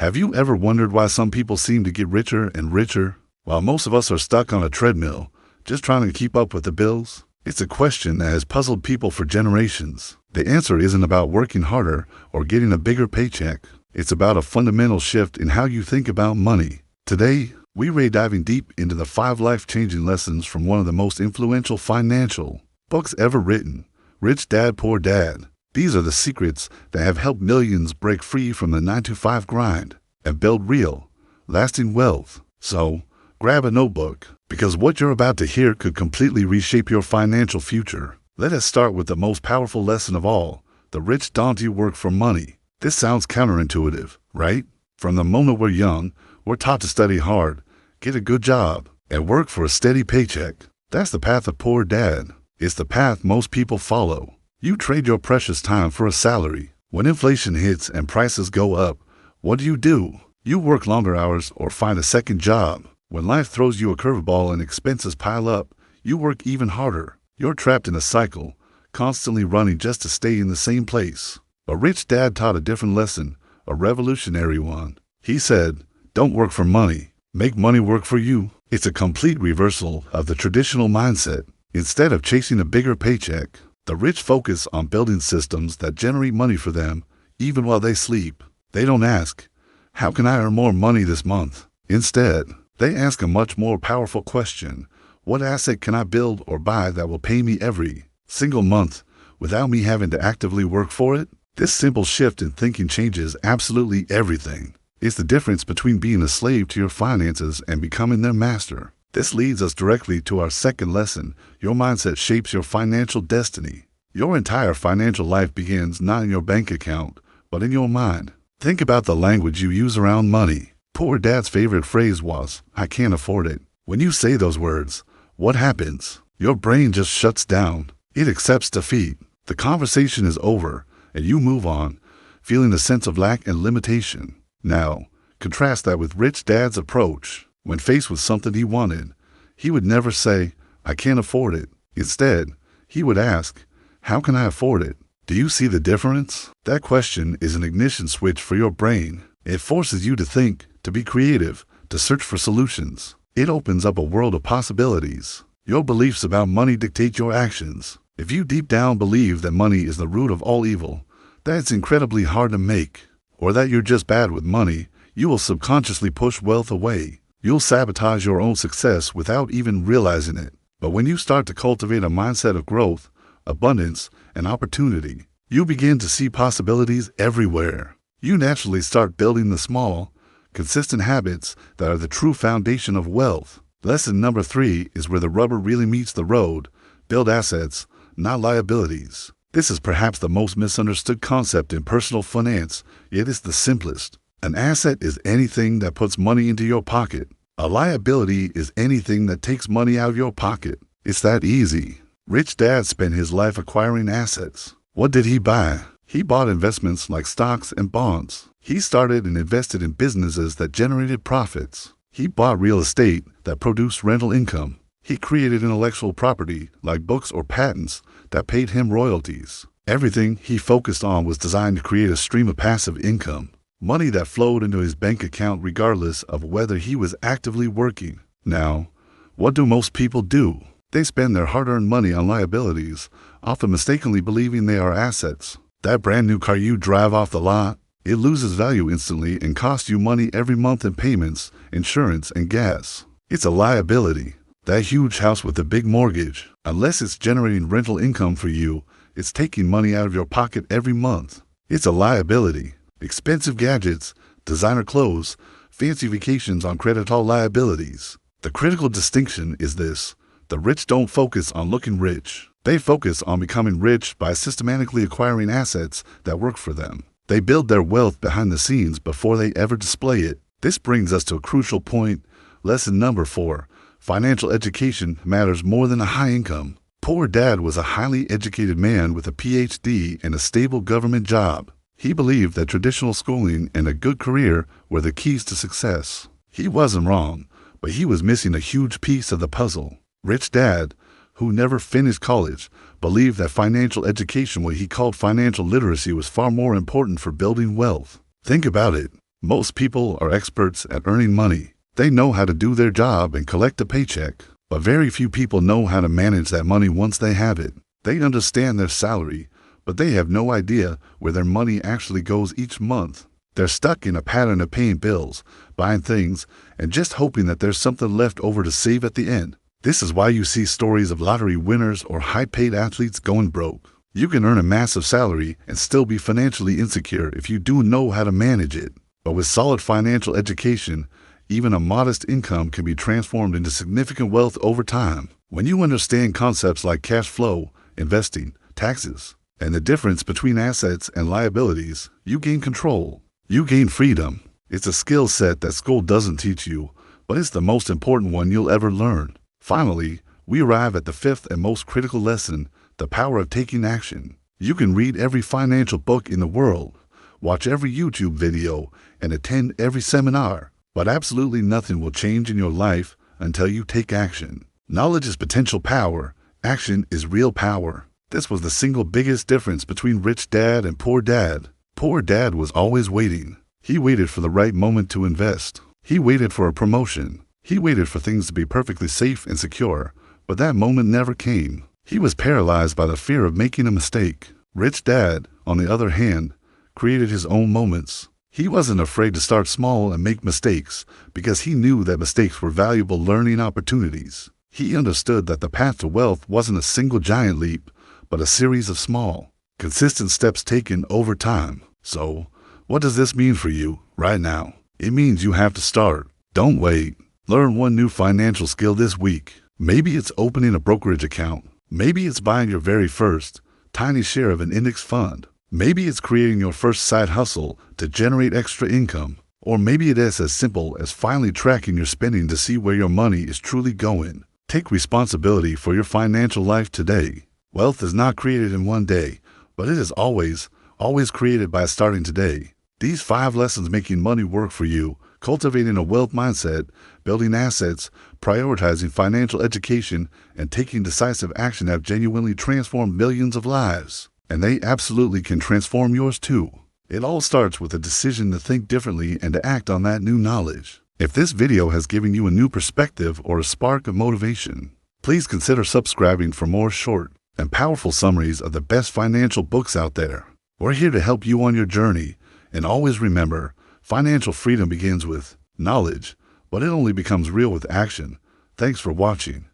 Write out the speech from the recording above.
Have you ever wondered why some people seem to get richer and richer, while most of us are stuck on a treadmill, just trying to keep up with the bills? It's a question that has puzzled people for generations. The answer isn't about working harder or getting a bigger paycheck. It's about a fundamental shift in how you think about money. Today, we're diving deep into the 5 life-changing lessons from one of the most influential financial books ever written, Rich Dad, Poor Dad. These are the secrets that have helped millions break free from the 9-to-5 grind and build real, lasting wealth. So, grab a notebook, because what you're about to hear could completely reshape your financial future. Let us start with the most powerful lesson of all: the rich don't work for money. This sounds counterintuitive, right? From the moment we're young, we're taught to study hard, get a good job, and work for a steady paycheck. That's the path of poor dad. It's the path most people follow. You trade your precious time for a salary. When inflation hits and prices go up, what do? You work longer hours or find a second job. When life throws you a curveball and expenses pile up, you work even harder. You're trapped in a cycle, constantly running just to stay in the same place. But Rich Dad taught a different lesson, a revolutionary one. He said, don't work for money, make money work for you. It's a complete reversal of the traditional mindset. Instead of chasing a bigger paycheck, the rich focus on building systems that generate money for them, even while they sleep. They don't ask, how can I earn more money this month? Instead, they ask a much more powerful question: what asset can I build or buy that will pay me every single month without me having to actively work for it? This simple shift in thinking changes absolutely everything. It's the difference between being a slave to your finances and becoming their master. This leads us directly to our second lesson: your mindset shapes your financial destiny. Your entire financial life begins not in your bank account, but in your mind. Think about the language you use around money. Poor Dad's favorite phrase was, I can't afford it. When you say those words, what happens? Your brain just shuts down. It accepts defeat. The conversation is over, and you move on, feeling a sense of lack and limitation. Now, contrast that with Rich Dad's approach. When faced with something he wanted, he would never say, I can't afford it. Instead, he would ask, how can I afford it? Do you see the difference? That question is an ignition switch for your brain. It forces you to think, to be creative, to search for solutions. It opens up a world of possibilities. Your beliefs about money dictate your actions. If you deep down believe that money is the root of all evil, that it's incredibly hard to make, or that you're just bad with money, you will subconsciously push wealth away. You'll sabotage your own success without even realizing it. But when you start to cultivate a mindset of growth, abundance, and opportunity, you begin to see possibilities everywhere. You naturally start building the small, consistent habits that are the true foundation of wealth. Lesson number 3 is where the rubber really meets the road: build assets, not liabilities. This is perhaps the most misunderstood concept in personal finance, yet it's the simplest. An asset is anything that puts money into your pocket. A liability is anything that takes money out of your pocket. It's that easy. Rich Dad spent his life acquiring assets. What did he buy? He bought investments like stocks and bonds. He started and invested in businesses that generated profits. He bought real estate that produced rental income. He created intellectual property like books or patents that paid him royalties. Everything he focused on was designed to create a stream of passive income. Money that flowed into his bank account regardless of whether he was actively working. Now, what do most people do? They spend their hard-earned money on liabilities, often mistakenly believing they are assets. That brand new car you drive off the lot, it loses value instantly and costs you money every month in payments, insurance, and gas. It's a liability. That huge house with a big mortgage, unless it's generating rental income for you, it's taking money out of your pocket every month. It's a liability. Expensive gadgets, designer clothes, fancy vacations on credit, all liabilities. The critical distinction is this: the rich don't focus on looking rich. They focus on becoming rich by systematically acquiring assets that work for them. They build their wealth behind the scenes before they ever display it. This brings us to a crucial point. Lesson number 4. Financial education matters more than a high income. Poor Dad was a highly educated man with a PhD and a stable government job. He believed that traditional schooling and a good career were the keys to success. He wasn't wrong, but he was missing a huge piece of the puzzle. Rich Dad, who never finished college, believed that financial education, what he called financial literacy, was far more important for building wealth. Think about it. Most people are experts at earning money. They know how to do their job and collect a paycheck, but very few people know how to manage that money once they have it. They understand their salary, but they have no idea where their money actually goes each month. They're stuck in a pattern of paying bills, buying things, and just hoping that there's something left over to save at the end. This is why you see stories of lottery winners or high-paid athletes going broke. You can earn a massive salary and still be financially insecure if you do know how to manage it. But with solid financial education, even a modest income can be transformed into significant wealth over time. When you understand concepts like cash flow, investing, taxes, and the difference between assets and liabilities, you gain control. You gain freedom. It's a skill set that school doesn't teach you, but it's the most important one you'll ever learn. Finally, we arrive at the fifth and most critical lesson, the power of taking action. You can read every financial book in the world, watch every YouTube video, and attend every seminar, but absolutely nothing will change in your life until you take action. Knowledge is potential power. Action is real power. This was the single biggest difference between Rich Dad and Poor Dad. Poor Dad was always waiting. He waited for the right moment to invest. He waited for a promotion. He waited for things to be perfectly safe and secure, but that moment never came. He was paralyzed by the fear of making a mistake. Rich Dad, on the other hand, created his own moments. He wasn't afraid to start small and make mistakes because he knew that mistakes were valuable learning opportunities. He understood that the path to wealth wasn't a single giant leap, but a series of small, consistent steps taken over time. So, what does this mean for you right now? It means you have to start. Don't wait. Learn one new financial skill this week. Maybe it's opening a brokerage account. Maybe it's buying your very first, tiny share of an index fund. Maybe it's creating your first side hustle to generate extra income. Or maybe it is as simple as finally tracking your spending to see where your money is truly going. Take responsibility for your financial life today. Wealth is not created in one day, but it is always created by starting today. These 5 lessons making money work for you, cultivating a wealth mindset, building assets, prioritizing financial education, and taking decisive action have genuinely transformed millions of lives. And they absolutely can transform yours too. It all starts with a decision to think differently and to act on that new knowledge. If this video has given you a new perspective or a spark of motivation, please consider subscribing for more short and powerful summaries of the best financial books out there. We're here to help you on your journey, and always remember, financial freedom begins with knowledge, but it only becomes real with action. Thanks for watching.